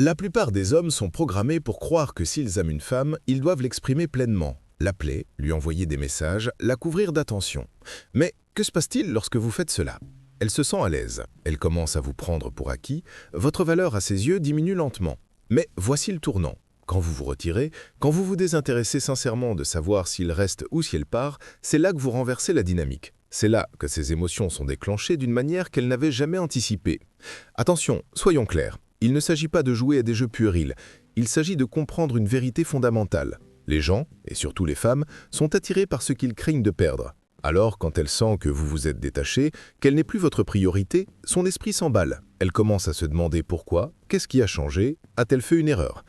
La plupart des hommes sont programmés pour croire que s'ils aiment une femme, ils doivent l'exprimer pleinement, l'appeler, lui envoyer des messages, la couvrir d'attention. Mais que se passe-t-il lorsque vous faites cela? Elle se sent à l'aise, elle commence à vous prendre pour acquis, votre valeur à ses yeux diminue lentement. Mais voici le tournant. Quand vous vous retirez, quand vous vous désintéressez sincèrement de savoir s'il reste ou si elle part, c'est là que vous renversez la dynamique. C'est là que ses émotions sont déclenchées d'une manière qu'elle n'avait jamais anticipée. Attention, soyons clairs. Il ne s'agit pas de jouer à des jeux puérils, il s'agit de comprendre une vérité fondamentale. Les gens, et surtout les femmes, sont attirés par ce qu'ils craignent de perdre. Alors, quand elle sent que vous vous êtes détaché, qu'elle n'est plus votre priorité, son esprit s'emballe. Elle commence à se demander pourquoi, qu'est-ce qui a changé, a-t-elle fait une erreur?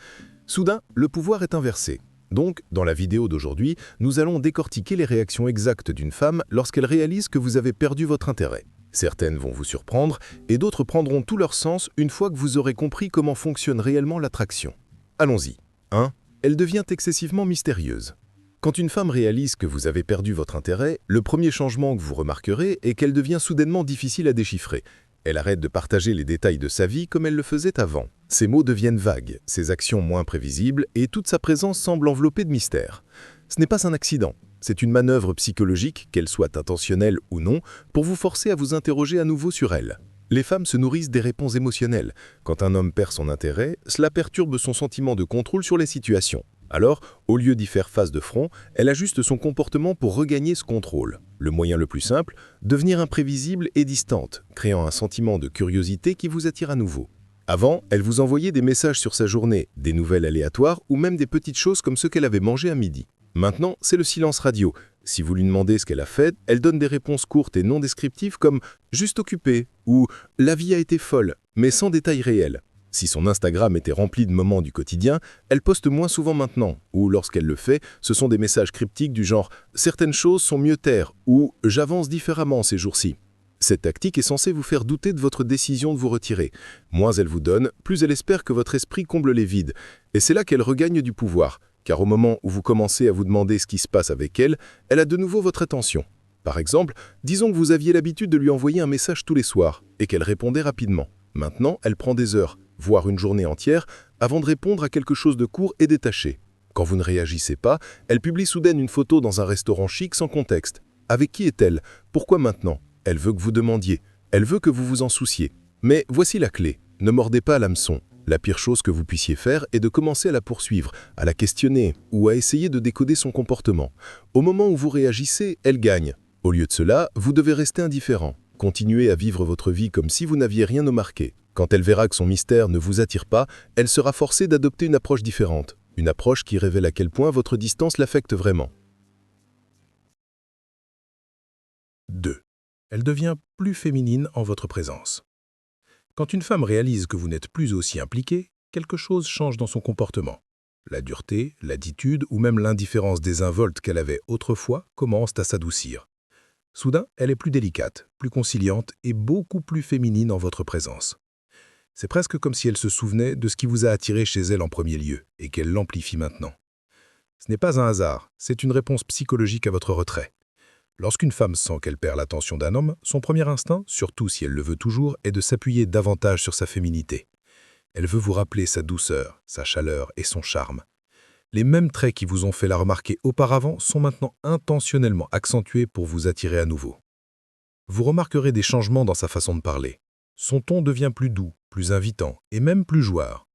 Soudain, le pouvoir est inversé. Donc, dans la vidéo d'aujourd'hui, nous allons décortiquer les réactions exactes d'une femme lorsqu'elle réalise que vous avez perdu votre intérêt. Certaines vont vous surprendre et d'autres prendront tout leur sens une fois que vous aurez compris comment fonctionne réellement l'attraction. Allons-y. 1. Elle devient excessivement mystérieuse. Quand une femme réalise que vous avez perdu votre intérêt, le premier changement que vous remarquerez est qu'elle devient soudainement difficile à déchiffrer. Elle arrête de partager les détails de sa vie comme elle le faisait avant. Ses mots deviennent vagues, ses actions moins prévisibles et toute sa présence semble enveloppée de mystère. Ce n'est pas un accident. C'est une manœuvre psychologique, qu'elle soit intentionnelle ou non, pour vous forcer à vous interroger à nouveau sur elle. Les femmes se nourrissent des réponses émotionnelles. Quand un homme perd son intérêt, cela perturbe son sentiment de contrôle sur les situations. Alors, au lieu d'y faire face de front, elle ajuste son comportement pour regagner ce contrôle. Le moyen le plus simple, devenir imprévisible et distante, créant un sentiment de curiosité qui vous attire à nouveau. Avant, elle vous envoyait des messages sur sa journée, des nouvelles aléatoires ou même des petites choses comme ce qu'elle avait mangé à midi. Maintenant, c'est le silence radio. Si vous lui demandez ce qu'elle a fait, elle donne des réponses courtes et non descriptives comme « juste occupée » ou « la vie a été folle », mais sans détails réels. Si son Instagram était rempli de moments du quotidien, elle poste moins souvent maintenant, ou lorsqu'elle le fait, ce sont des messages cryptiques du genre « certaines choses sont mieux taire » ou « j'avance différemment ces jours-ci ». Cette tactique est censée vous faire douter de votre décision de vous retirer. Moins elle vous donne, plus elle espère que votre esprit comble les vides. Et c'est là qu'elle regagne du pouvoir. Car au moment où vous commencez à vous demander ce qui se passe avec elle, elle a de nouveau votre attention. Par exemple, disons que vous aviez l'habitude de lui envoyer un message tous les soirs et qu'elle répondait rapidement. Maintenant, elle prend des heures, voire une journée entière, avant de répondre à quelque chose de court et détaché. Quand vous ne réagissez pas, elle publie soudain une photo dans un restaurant chic sans contexte. Avec qui est-elle? Pourquoi maintenant? Elle veut que vous demandiez. Elle veut que vous vous en souciez. Mais voici la clé. Ne mordez pas à l'hameçon. La pire chose que vous puissiez faire est de commencer à la poursuivre, à la questionner ou à essayer de décoder son comportement. Au moment où vous réagissez, elle gagne. Au lieu de cela, vous devez rester indifférent. Continuez à vivre votre vie comme si vous n'aviez rien à marquer. Quand elle verra que son mystère ne vous attire pas, elle sera forcée d'adopter une approche différente. Une approche qui révèle à quel point votre distance l'affecte vraiment. 2. Elle devient plus féminine en votre présence. Quand une femme réalise que vous n'êtes plus aussi impliqué, quelque chose change dans son comportement. La dureté, l'attitude ou même l'indifférence désinvolte qu'elle avait autrefois commencent à s'adoucir. Soudain, elle est plus délicate, plus conciliante et beaucoup plus féminine en votre présence. C'est presque comme si elle se souvenait de ce qui vous a attiré chez elle en premier lieu et qu'elle l'amplifie maintenant. Ce n'est pas un hasard, c'est une réponse psychologique à votre retrait. Lorsqu'une femme sent qu'elle perd l'attention d'un homme, son premier instinct, surtout si elle le veut toujours, est de s'appuyer davantage sur sa féminité. Elle veut vous rappeler sa douceur, sa chaleur et son charme. Les mêmes traits qui vous ont fait la remarquer auparavant sont maintenant intentionnellement accentués pour vous attirer à nouveau. Vous remarquerez des changements dans sa façon de parler. Son ton devient plus doux, plus invitant et même plus joueur.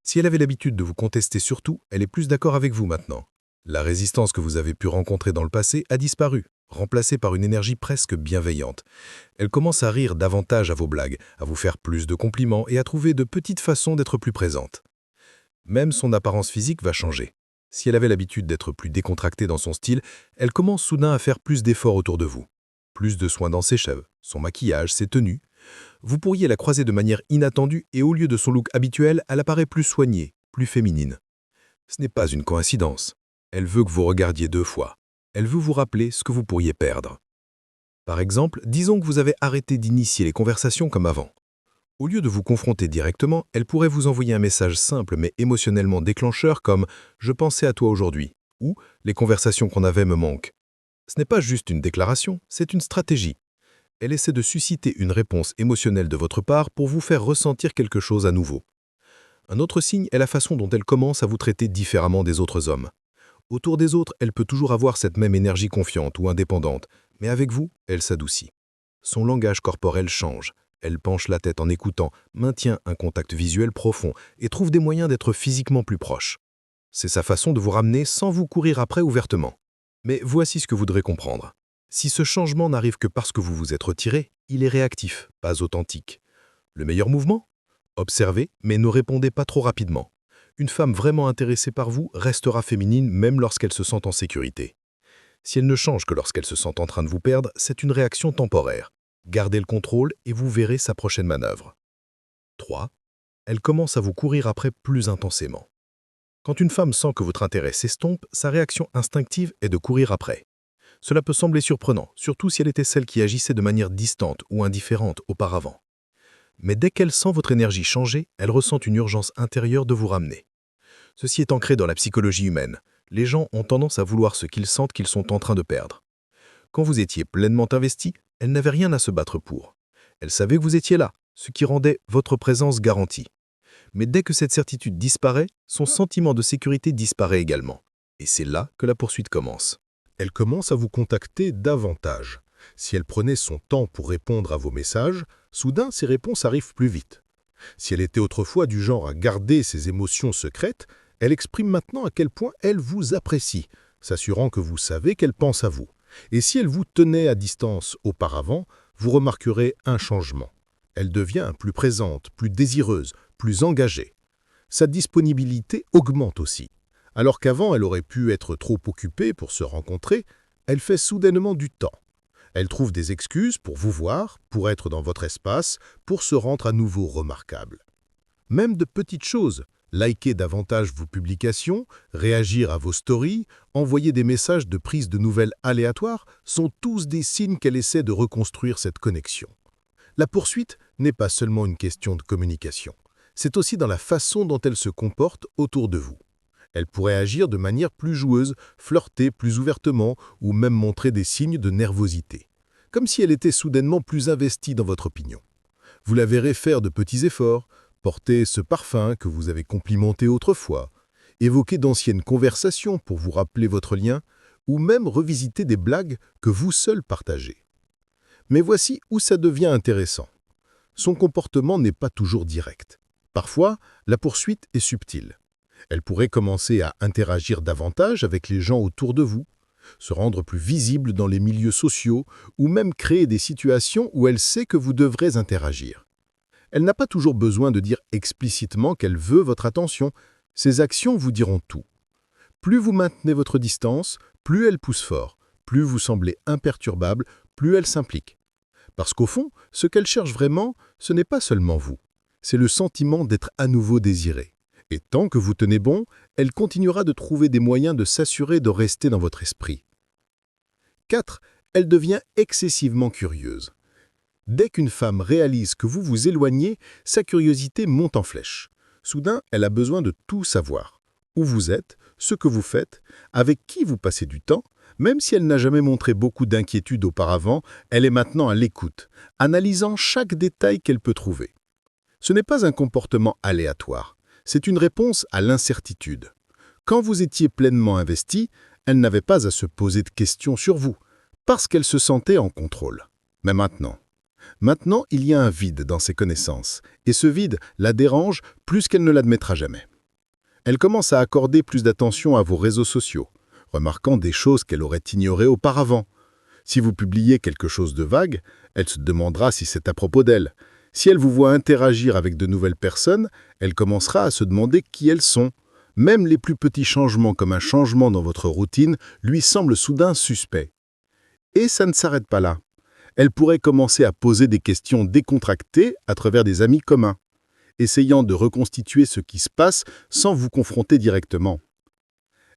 Si elle avait l'habitude de vous contester surtout, elle est plus d'accord avec vous maintenant. La résistance que vous avez pu rencontrer dans le passé a disparu, remplacée par une énergie presque bienveillante. Elle commence à rire davantage à vos blagues, à vous faire plus de compliments et à trouver de petites façons d'être plus présente. Même son apparence physique va changer. Si elle avait l'habitude d'être plus décontractée dans son style, elle commence soudain à faire plus d'efforts autour de vous. Plus de soins dans ses cheveux, son maquillage, ses tenues. Vous pourriez la croiser de manière inattendue et au lieu de son look habituel, elle apparaît plus soignée, plus féminine. Ce n'est pas une coïncidence. Elle veut que vous regardiez 2 fois. Elle veut vous rappeler ce que vous pourriez perdre. Par exemple, disons que vous avez arrêté d'initier les conversations comme avant. Au lieu de vous confronter directement, elle pourrait vous envoyer un message simple mais émotionnellement déclencheur comme « Je pensais à toi aujourd'hui » ou « Les conversations qu'on avait me manquent ». Ce n'est pas juste une déclaration, c'est une stratégie. Elle essaie de susciter une réponse émotionnelle de votre part pour vous faire ressentir quelque chose à nouveau. Un autre signe est la façon dont elle commence à vous traiter différemment des autres hommes. Autour des autres, elle peut toujours avoir cette même énergie confiante ou indépendante, mais avec vous, elle s'adoucit. Son langage corporel change. Elle penche la tête en écoutant, maintient un contact visuel profond et trouve des moyens d'être physiquement plus proche. C'est sa façon de vous ramener sans vous courir après ouvertement. Mais voici ce que vous devrez comprendre. Si ce changement n'arrive que parce que vous vous êtes retiré, il est réactif, pas authentique. Le meilleur mouvement? Observez, mais ne répondez pas trop rapidement. Une femme vraiment intéressée par vous restera féminine même lorsqu'elle se sent en sécurité. Si elle ne change que lorsqu'elle se sent en train de vous perdre, c'est une réaction temporaire. Gardez le contrôle et vous verrez sa prochaine manœuvre. 3. Elle commence à vous courir après plus intensément. Quand une femme sent que votre intérêt s'estompe, sa réaction instinctive est de courir après. Cela peut sembler surprenant, surtout si elle était celle qui agissait de manière distante ou indifférente auparavant. Mais dès qu'elle sent votre énergie changer, elle ressent une urgence intérieure de vous ramener. Ceci est ancré dans la psychologie humaine. Les gens ont tendance à vouloir ce qu'ils sentent qu'ils sont en train de perdre. Quand vous étiez pleinement investi, elle n'avait rien à se battre pour. Elle savait que vous étiez là, ce qui rendait votre présence garantie. Mais dès que cette certitude disparaît, son sentiment de sécurité disparaît également. Et c'est là que la poursuite commence. Elle commence à vous contacter davantage. Si elle prenait son temps pour répondre à vos messages, soudain ses réponses arrivent plus vite. Si elle était autrefois du genre à garder ses émotions secrètes, elle exprime maintenant à quel point elle vous apprécie, s'assurant que vous savez qu'elle pense à vous. Et si elle vous tenait à distance auparavant, vous remarquerez un changement. Elle devient plus présente, plus désireuse, plus engagée. Sa disponibilité augmente aussi. Alors qu'avant elle aurait pu être trop occupée pour se rencontrer, elle fait soudainement du temps. Elle trouve des excuses pour vous voir, pour être dans votre espace, pour se rendre à nouveau remarquable. Même de petites choses, liker davantage vos publications, réagir à vos stories, envoyer des messages de prise de nouvelles aléatoires, sont tous des signes qu'elle essaie de reconstruire cette connexion. La poursuite n'est pas seulement une question de communication, c'est aussi dans la façon dont elle se comporte autour de vous. Elle pourrait agir de manière plus joueuse, flirter plus ouvertement ou même montrer des signes de nervosité, comme si elle était soudainement plus investie dans votre opinion. Vous la verrez faire de petits efforts, porter ce parfum que vous avez complimenté autrefois, évoquer d'anciennes conversations pour vous rappeler votre lien, ou même revisiter des blagues que vous seul partagez. Mais voici où ça devient intéressant. Son comportement n'est pas toujours direct. Parfois, la poursuite est subtile. Elle pourrait commencer à interagir davantage avec les gens autour de vous, se rendre plus visible dans les milieux sociaux ou même créer des situations où elle sait que vous devrez interagir. Elle n'a pas toujours besoin de dire explicitement qu'elle veut votre attention. Ses actions vous diront tout. Plus vous maintenez votre distance, plus elle pousse fort. Plus vous semblez imperturbable, plus elle s'implique. Parce qu'au fond, ce qu'elle cherche vraiment, ce n'est pas seulement vous. C'est le sentiment d'être à nouveau désiré. Et tant que vous tenez bon, elle continuera de trouver des moyens de s'assurer de rester dans votre esprit. 4. Elle devient excessivement curieuse. Dès qu'une femme réalise que vous vous éloignez, sa curiosité monte en flèche. Soudain, elle a besoin de tout savoir. Où vous êtes, ce que vous faites, avec qui vous passez du temps. Même si elle n'a jamais montré beaucoup d'inquiétude auparavant, elle est maintenant à l'écoute, analysant chaque détail qu'elle peut trouver. Ce n'est pas un comportement aléatoire, c'est une réponse à l'incertitude. Quand vous étiez pleinement investi, elle n'avait pas à se poser de questions sur vous, parce qu'elle se sentait en contrôle. Mais maintenant, il y a un vide dans ses connaissances, et ce vide la dérange plus qu'elle ne l'admettra jamais. Elle commence à accorder plus d'attention à vos réseaux sociaux, remarquant des choses qu'elle aurait ignorées auparavant. Si vous publiez quelque chose de vague, elle se demandera si c'est à propos d'elle. Si elle vous voit interagir avec de nouvelles personnes, elle commencera à se demander qui elles sont. Même les plus petits changements comme un changement dans votre routine lui semblent soudain suspects. Et ça ne s'arrête pas là. Elle pourrait commencer à poser des questions décontractées à travers des amis communs, essayant de reconstituer ce qui se passe sans vous confronter directement.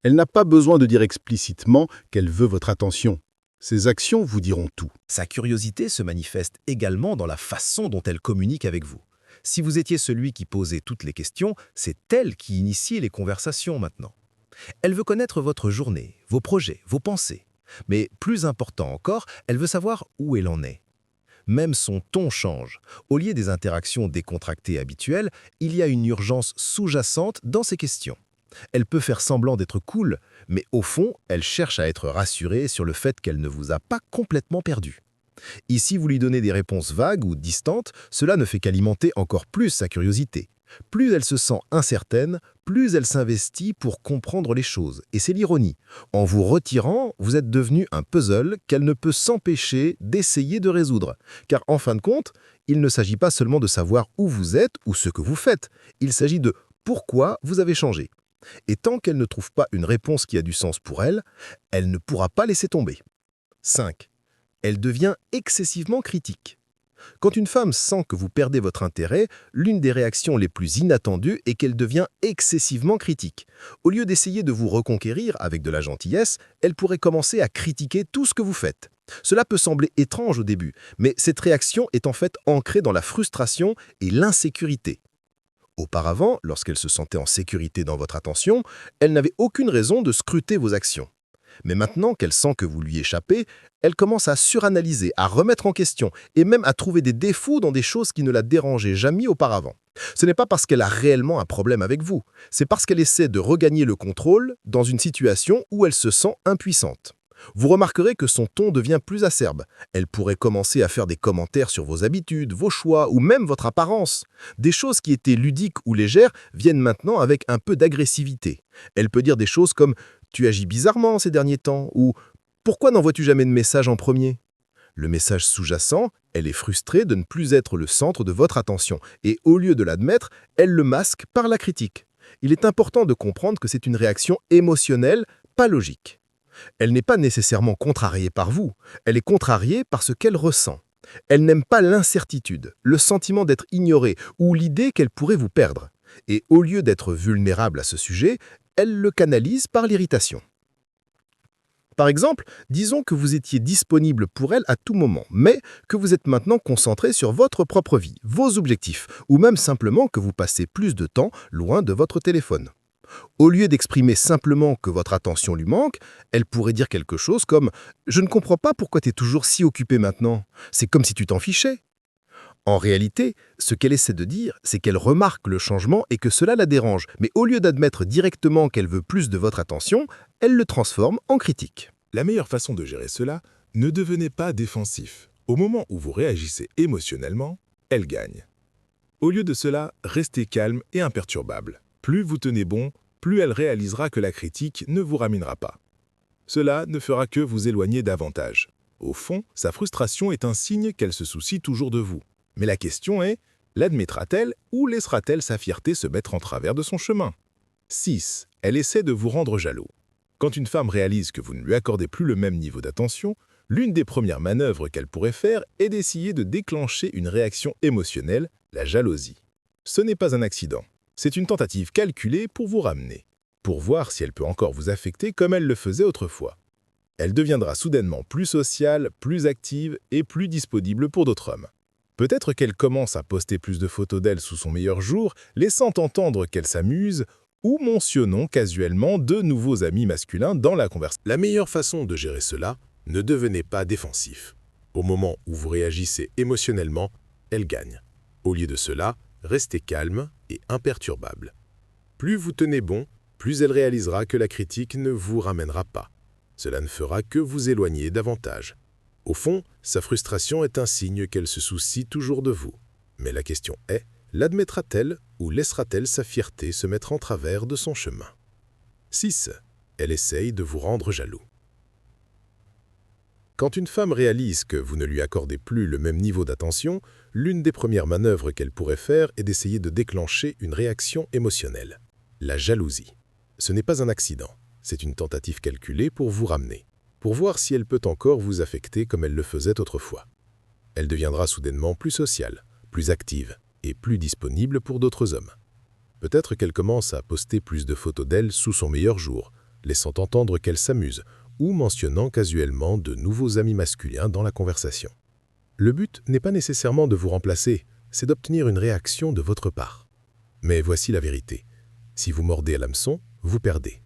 Elle n'a pas besoin de dire explicitement qu'elle veut votre attention. Ses actions vous diront tout. Sa curiosité se manifeste également dans la façon dont elle communique avec vous. Si vous étiez celui qui posait toutes les questions, c'est elle qui initie les conversations maintenant. Elle veut connaître votre journée, vos projets, vos pensées. Mais plus important encore, elle veut savoir où elle en est. Même son ton change. Au lieu des interactions décontractées habituelles, il y a une urgence sous-jacente dans ses questions. Elle peut faire semblant d'être cool, mais au fond, elle cherche à être rassurée sur le fait qu'elle ne vous a pas complètement perdu. Ici, vous lui donnez des réponses vagues ou distantes, cela ne fait qu'alimenter encore plus sa curiosité. Plus elle se sent incertaine, plus elle s'investit pour comprendre les choses. Et c'est l'ironie. En vous retirant, vous êtes devenu un puzzle qu'elle ne peut s'empêcher d'essayer de résoudre. Car en fin de compte, il ne s'agit pas seulement de savoir où vous êtes ou ce que vous faites. Il s'agit de pourquoi vous avez changé. Et tant qu'elle ne trouve pas une réponse qui a du sens pour elle, elle ne pourra pas laisser tomber. 5. Elle devient excessivement critique. Quand une femme sent que vous perdez votre intérêt, l'une des réactions les plus inattendues est qu'elle devient excessivement critique. Au lieu d'essayer de vous reconquérir avec de la gentillesse, elle pourrait commencer à critiquer tout ce que vous faites. Cela peut sembler étrange au début, mais cette réaction est en fait ancrée dans la frustration et l'insécurité. Auparavant, lorsqu'elle se sentait en sécurité dans votre attention, elle n'avait aucune raison de scruter vos actions. Mais maintenant qu'elle sent que vous lui échappez, elle commence à suranalyser, à remettre en question et même à trouver des défauts dans des choses qui ne la dérangeaient jamais auparavant. Ce n'est pas parce qu'elle a réellement un problème avec vous, c'est parce qu'elle essaie de regagner le contrôle dans une situation où elle se sent impuissante. Vous remarquerez que son ton devient plus acerbe. Elle pourrait commencer à faire des commentaires sur vos habitudes, vos choix ou même votre apparence. Des choses qui étaient ludiques ou légères viennent maintenant avec un peu d'agressivité. Elle peut dire des choses comme « Tu agis bizarrement ces derniers temps » ou « Pourquoi n'envoies-tu jamais de message en premier ?» Le message sous-jacent, elle est frustrée de ne plus être le centre de votre attention et au lieu de l'admettre, elle le masque par la critique. Il est important de comprendre que c'est une réaction émotionnelle, pas logique. Elle n'est pas nécessairement contrariée par vous, elle est contrariée par ce qu'elle ressent. Elle n'aime pas l'incertitude, le sentiment d'être ignorée ou l'idée qu'elle pourrait vous perdre. Et au lieu d'être vulnérable à ce sujet, elle le canalise par l'irritation. Par exemple, disons que vous étiez disponible pour elle à tout moment, mais que vous êtes maintenant concentré sur votre propre vie, vos objectifs, ou même simplement que vous passez plus de temps loin de votre téléphone. Au lieu d'exprimer simplement que votre attention lui manque, elle pourrait dire quelque chose comme « Je ne comprends pas pourquoi tu es toujours si occupé maintenant. C'est comme si tu t'en fichais. » En réalité, ce qu'elle essaie de dire, c'est qu'elle remarque le changement et que cela la dérange, mais au lieu d'admettre directement qu'elle veut plus de votre attention, elle le transforme en critique. La meilleure façon de gérer cela, ne devenez pas défensif. Au moment où vous réagissez émotionnellement, elle gagne. Au lieu de cela, restez calme et imperturbable. Plus vous tenez bon, plus elle réalisera que la critique ne vous ramènera pas. Cela ne fera que vous éloigner davantage. Au fond, sa frustration est un signe qu'elle se soucie toujours de vous. Mais la question est, l'admettra-t-elle ou laissera-t-elle sa fierté se mettre en travers de son chemin? 6. Elle essaie de vous rendre jaloux. Quand une femme réalise que vous ne lui accordez plus le même niveau d'attention, l'une des premières manœuvres qu'elle pourrait faire est d'essayer de déclencher une réaction émotionnelle, la jalousie. Ce n'est pas un accident. C'est une tentative calculée pour vous ramener, pour voir si elle peut encore vous affecter comme elle le faisait autrefois. Elle deviendra soudainement plus sociale, plus active et plus disponible pour d'autres hommes. Peut-être qu'elle commence à poster plus de photos d'elle sous son meilleur jour, laissant entendre qu'elle s'amuse, ou mentionnons casuellement de nouveaux amis masculins dans la conversation. La meilleure façon de gérer cela, ne devenez pas défensif. Au moment où vous réagissez émotionnellement, elle gagne. Au lieu de cela, restez calme et imperturbable. Plus vous tenez bon, plus elle réalisera que la critique ne vous ramènera pas. Cela ne fera que vous éloigner davantage. Au fond, sa frustration est un signe qu'elle se soucie toujours de vous. Mais la question est, l'admettra-t-elle ou laissera-t-elle sa fierté se mettre en travers de son chemin? 6. Elle essaye de vous rendre jaloux. Quand une femme réalise que vous ne lui accordez plus le même niveau d'attention, l'une des premières manœuvres qu'elle pourrait faire est d'essayer de déclencher une réaction émotionnelle. La jalousie. Ce n'est pas un accident, c'est une tentative calculée pour vous ramener, pour voir si elle peut encore vous affecter comme elle le faisait autrefois. Elle deviendra soudainement plus sociale, plus active et plus disponible pour d'autres hommes. Peut-être qu'elle commence à poster plus de photos d'elle sous son meilleur jour, laissant entendre qu'elle s'amuse, ou mentionnant casuellement de nouveaux amis masculins dans la conversation. Le but n'est pas nécessairement de vous remplacer, c'est d'obtenir une réaction de votre part. Mais voici la vérité. Si vous mordez à l'hameçon, vous perdez.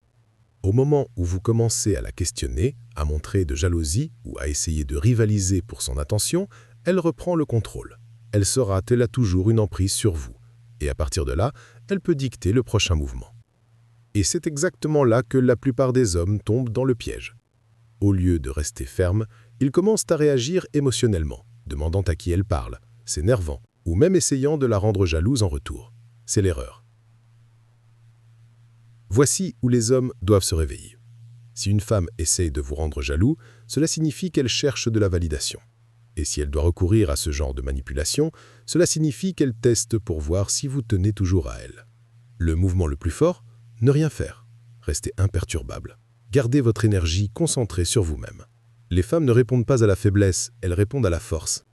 Au moment où vous commencez à la questionner, à montrer de jalousie ou à essayer de rivaliser pour son attention, elle reprend le contrôle. Elle saura qu'elle a toujours une emprise sur vous. Et à partir de là, elle peut dicter le prochain mouvement. Et c'est exactement là que la plupart des hommes tombent dans le piège. Au lieu de rester fermes, ils commencent à réagir émotionnellement, demandant à qui elle parle, s'énervant, ou même essayant de la rendre jalouse en retour. C'est l'erreur. Voici où les hommes doivent se réveiller. Si une femme essaye de vous rendre jaloux, cela signifie qu'elle cherche de la validation. Et si elle doit recourir à ce genre de manipulation, cela signifie qu'elle teste pour voir si vous tenez toujours à elle. Le mouvement le plus fort, ne rien faire. Restez imperturbable. Gardez votre énergie concentrée sur vous-même. Les femmes ne répondent pas à la faiblesse, elles répondent à la force.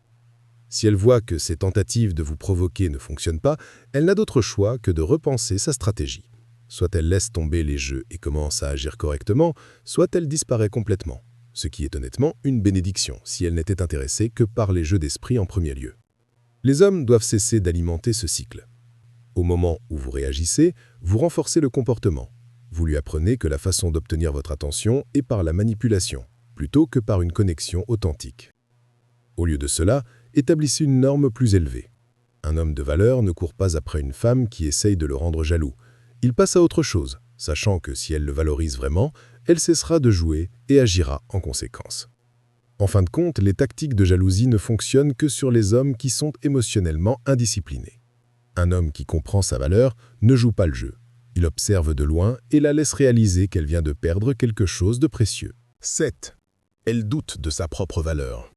Si elle voit que ces tentatives de vous provoquer ne fonctionnent pas, elle n'a d'autre choix que de repenser sa stratégie. Soit elle laisse tomber les jeux et commence à agir correctement, soit elle disparaît complètement. Ce qui est honnêtement une bénédiction, si elle n'était intéressée que par les jeux d'esprit en premier lieu. Les hommes doivent cesser d'alimenter ce cycle. Au moment où vous réagissez, vous renforcez le comportement. Vous lui apprenez que la façon d'obtenir votre attention est par la manipulation, plutôt que par une connexion authentique. Au lieu de cela, établissez une norme plus élevée. Un homme de valeur ne court pas après une femme qui essaye de le rendre jaloux. Il passe à autre chose, sachant que si elle le valorise vraiment, elle cessera de jouer et agira en conséquence. En fin de compte, les tactiques de jalousie ne fonctionnent que sur les hommes qui sont émotionnellement indisciplinés. Un homme qui comprend sa valeur ne joue pas le jeu. Il observe de loin et la laisse réaliser qu'elle vient de perdre quelque chose de précieux. 7. Elle doute de sa propre valeur.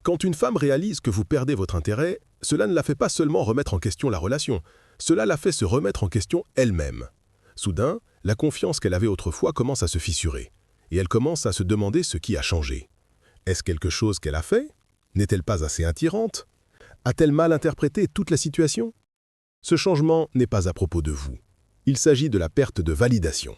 Quand une femme réalise que vous perdez votre intérêt, cela ne la fait pas seulement remettre en question la relation, cela la fait se remettre en question elle-même. Soudain, la confiance qu'elle avait autrefois commence à se fissurer, et elle commence à se demander ce qui a changé. Est-ce quelque chose qu'elle a fait? N'est-elle pas assez attirante? A-t-elle mal interprété toute la situation? Ce changement n'est pas à propos de vous. Il s'agit de la perte de validation.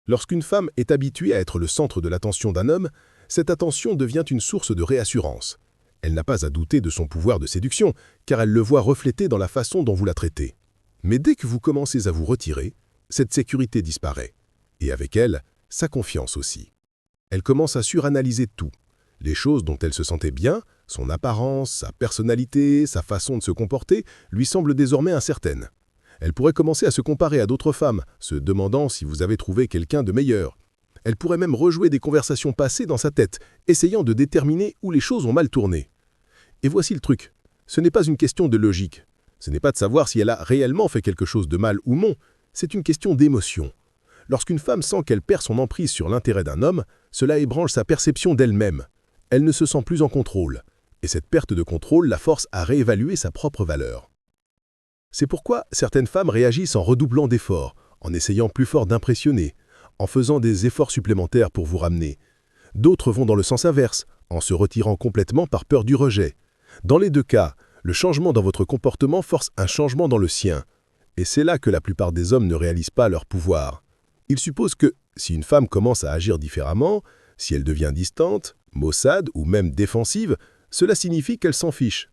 Lorsqu'une femme est habituée à être le centre de l'attention d'un homme, cette attention devient une source de réassurance. Elle n'a pas à douter de son pouvoir de séduction, car elle le voit reflété dans la façon dont vous la traitez. Mais dès que vous commencez à vous retirer, cette sécurité disparaît. Et avec elle, sa confiance aussi. Elle commence à suranalyser tout. Les choses dont elle se sentait bien, son apparence, sa personnalité, sa façon de se comporter, lui semblent désormais incertaines. Elle pourrait commencer à se comparer à d'autres femmes, se demandant si vous avez trouvé quelqu'un de meilleur. Elle pourrait même rejouer des conversations passées dans sa tête, essayant de déterminer où les choses ont mal tourné. Et voici le truc. Ce n'est pas une question de logique. Ce n'est pas de savoir si elle a réellement fait quelque chose de mal ou non. C'est une question d'émotion. Lorsqu'une femme sent qu'elle perd son emprise sur l'intérêt d'un homme, cela ébranle sa perception d'elle-même. Elle ne se sent plus en contrôle. Et cette perte de contrôle la force à réévaluer sa propre valeur. C'est pourquoi certaines femmes réagissent en redoublant d'efforts, en essayant plus fort d'impressionner, en faisant des efforts supplémentaires pour vous ramener. D'autres vont dans le sens inverse, en se retirant complètement par peur du rejet. Dans les deux cas, le changement dans votre comportement force un changement dans le sien. Et c'est là que la plupart des hommes ne réalisent pas leur pouvoir. Ils supposent que, si une femme commence à agir différemment, si elle devient distante, maussade ou même défensive, cela signifie qu'elle s'en fiche.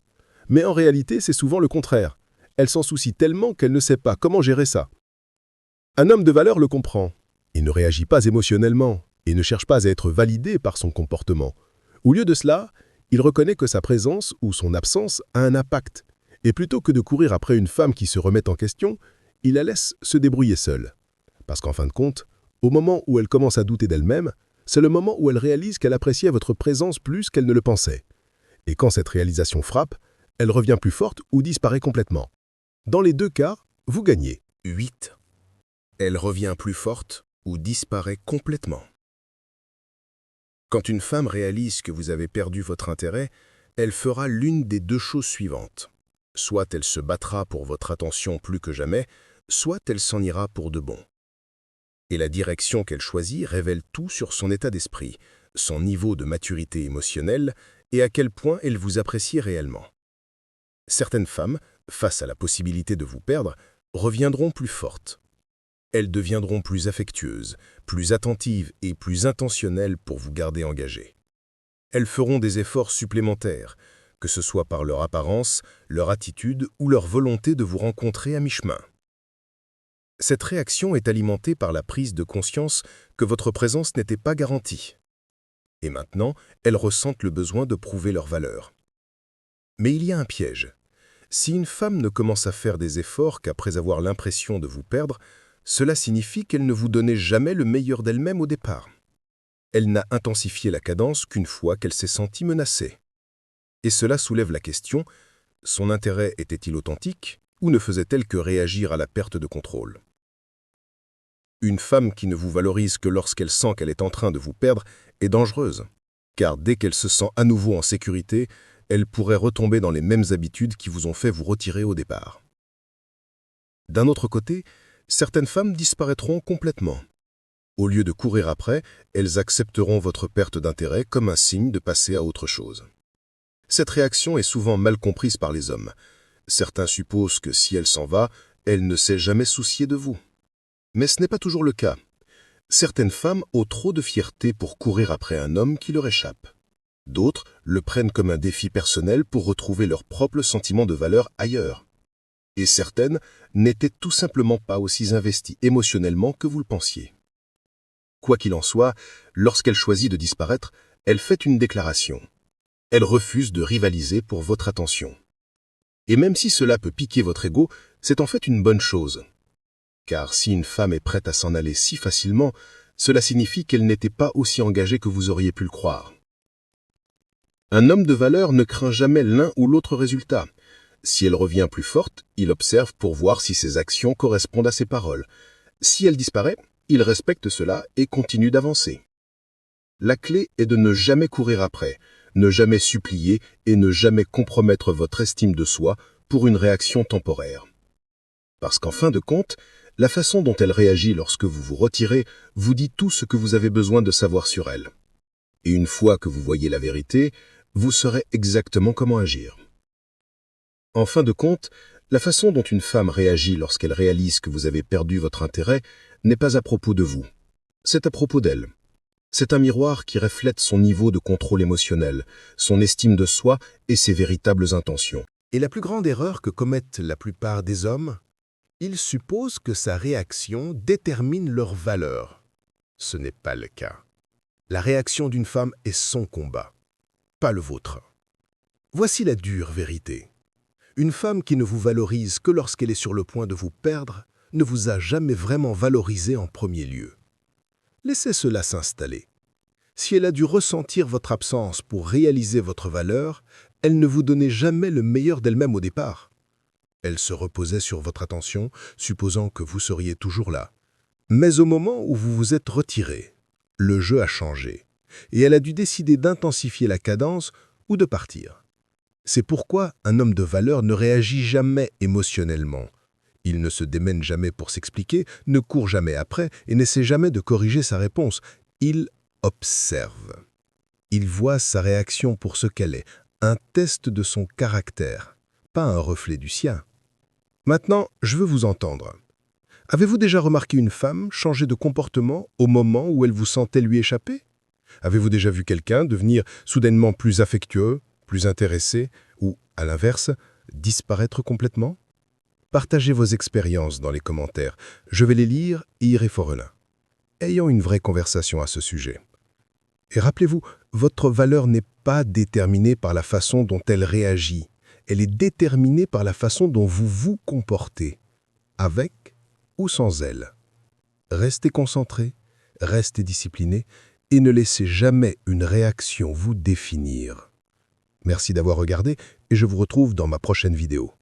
Mais en réalité, c'est souvent le contraire. Elle s'en soucie tellement qu'elle ne sait pas comment gérer ça. Un homme de valeur le comprend. Il ne réagit pas émotionnellement et ne cherche pas à être validé par son comportement. Au lieu de cela, il reconnaît que sa présence ou son absence a un impact. Et plutôt que de courir après une femme qui se remet en question, il la laisse se débrouiller seule. Parce qu'en fin de compte, au moment où elle commence à douter d'elle-même, c'est le moment où elle réalise qu'elle appréciait votre présence plus qu'elle ne le pensait. Et quand cette réalisation frappe, elle revient plus forte ou disparaît complètement. Dans les deux cas, vous gagnez. 8. Elle revient plus forte ou disparaît complètement. Quand une femme réalise que vous avez perdu votre intérêt, elle fera l'une des deux choses suivantes. Soit elle se battra pour votre attention plus que jamais, soit elle s'en ira pour de bon. Et la direction qu'elle choisit révèle tout sur son état d'esprit, son niveau de maturité émotionnelle et à quel point elle vous apprécie réellement. Certaines femmes, face à la possibilité de vous perdre, reviendront plus fortes. Elles deviendront plus affectueuses, plus attentives et plus intentionnelles pour vous garder engagé. Elles feront des efforts supplémentaires, que ce soit par leur apparence, leur attitude ou leur volonté de vous rencontrer à mi-chemin. Cette réaction est alimentée par la prise de conscience que votre présence n'était pas garantie. Et maintenant, elles ressentent le besoin de prouver leur valeur. Mais il y a un piège. Si une femme ne commence à faire des efforts qu'après avoir l'impression de vous perdre, cela signifie qu'elle ne vous donnait jamais le meilleur d'elle-même au départ. Elle n'a intensifié la cadence qu'une fois qu'elle s'est sentie menacée. Et cela soulève la question, son intérêt était-il authentique ou ne faisait-elle que réagir à la perte de contrôle? Une femme qui ne vous valorise que lorsqu'elle sent qu'elle est en train de vous perdre est dangereuse, car dès qu'elle se sent à nouveau en sécurité, elle pourrait retomber dans les mêmes habitudes qui vous ont fait vous retirer au départ. D'un autre côté, certaines femmes disparaîtront complètement. Au lieu de courir après, elles accepteront votre perte d'intérêt comme un signe de passer à autre chose. Cette réaction est souvent mal comprise par les hommes. Certains supposent que si elle s'en va, elle ne s'est jamais souciée de vous. Mais ce n'est pas toujours le cas. Certaines femmes ont trop de fierté pour courir après un homme qui leur échappe. D'autres le prennent comme un défi personnel pour retrouver leur propre sentiment de valeur ailleurs. Et certaines n'étaient tout simplement pas aussi investies émotionnellement que vous le pensiez. Quoi qu'il en soit, lorsqu'elle choisit de disparaître, elle fait une déclaration. Elle refuse de rivaliser pour votre attention. Et même si cela peut piquer votre ego, c'est en fait une bonne chose. Car si une femme est prête à s'en aller si facilement, cela signifie qu'elle n'était pas aussi engagée que vous auriez pu le croire. Un homme de valeur ne craint jamais l'un ou l'autre résultat. Si elle revient plus forte, il observe pour voir si ses actions correspondent à ses paroles. Si elle disparaît, il respecte cela et continue d'avancer. La clé est de ne jamais courir après, ne jamais supplier et ne jamais compromettre votre estime de soi pour une réaction temporaire. Parce qu'en fin de compte, la façon dont elle réagit lorsque vous vous retirez vous dit tout ce que vous avez besoin de savoir sur elle. Et une fois que vous voyez la vérité, vous saurez exactement comment agir. En fin de compte, la façon dont une femme réagit lorsqu'elle réalise que vous avez perdu votre intérêt n'est pas à propos de vous. C'est à propos d'elle. C'est un miroir qui reflète son niveau de contrôle émotionnel, son estime de soi et ses véritables intentions. Et la plus grande erreur que commettent la plupart des hommes, ils supposent que sa réaction détermine leur valeur. Ce n'est pas le cas. La réaction d'une femme est son combat, pas le vôtre. Voici la dure vérité. Une femme qui ne vous valorise que lorsqu'elle est sur le point de vous perdre ne vous a jamais vraiment valorisé en premier lieu. Laissez cela s'installer. Si elle a dû ressentir votre absence pour réaliser votre valeur, elle ne vous donnait jamais le meilleur d'elle-même au départ. Elle se reposait sur votre attention, supposant que vous seriez toujours là. Mais au moment où vous vous êtes retiré, le jeu a changé, et elle a dû décider d'intensifier la cadence ou de partir. C'est pourquoi un homme de valeur ne réagit jamais émotionnellement. Il ne se démène jamais pour s'expliquer, ne court jamais après et n'essaie jamais de corriger sa réponse. Il observe. Il voit sa réaction pour ce qu'elle est, un test de son caractère, pas un reflet du sien. Maintenant, je veux vous entendre. Avez-vous déjà remarqué une femme changer de comportement au moment où elle vous sentait lui échapper? Avez-vous déjà vu quelqu'un devenir soudainement plus affectueux, plus intéressé ou, à l'inverse, disparaître complètement? Partagez vos expériences dans les commentaires. Je vais les lire et y référer. Ayons une vraie conversation à ce sujet. Et rappelez-vous, votre valeur n'est pas déterminée par la façon dont elle réagit. Elle est déterminée par la façon dont vous vous comportez, avec ou sans elle. Restez concentré, restez discipliné et ne laissez jamais une réaction vous définir. Merci d'avoir regardé et je vous retrouve dans ma prochaine vidéo.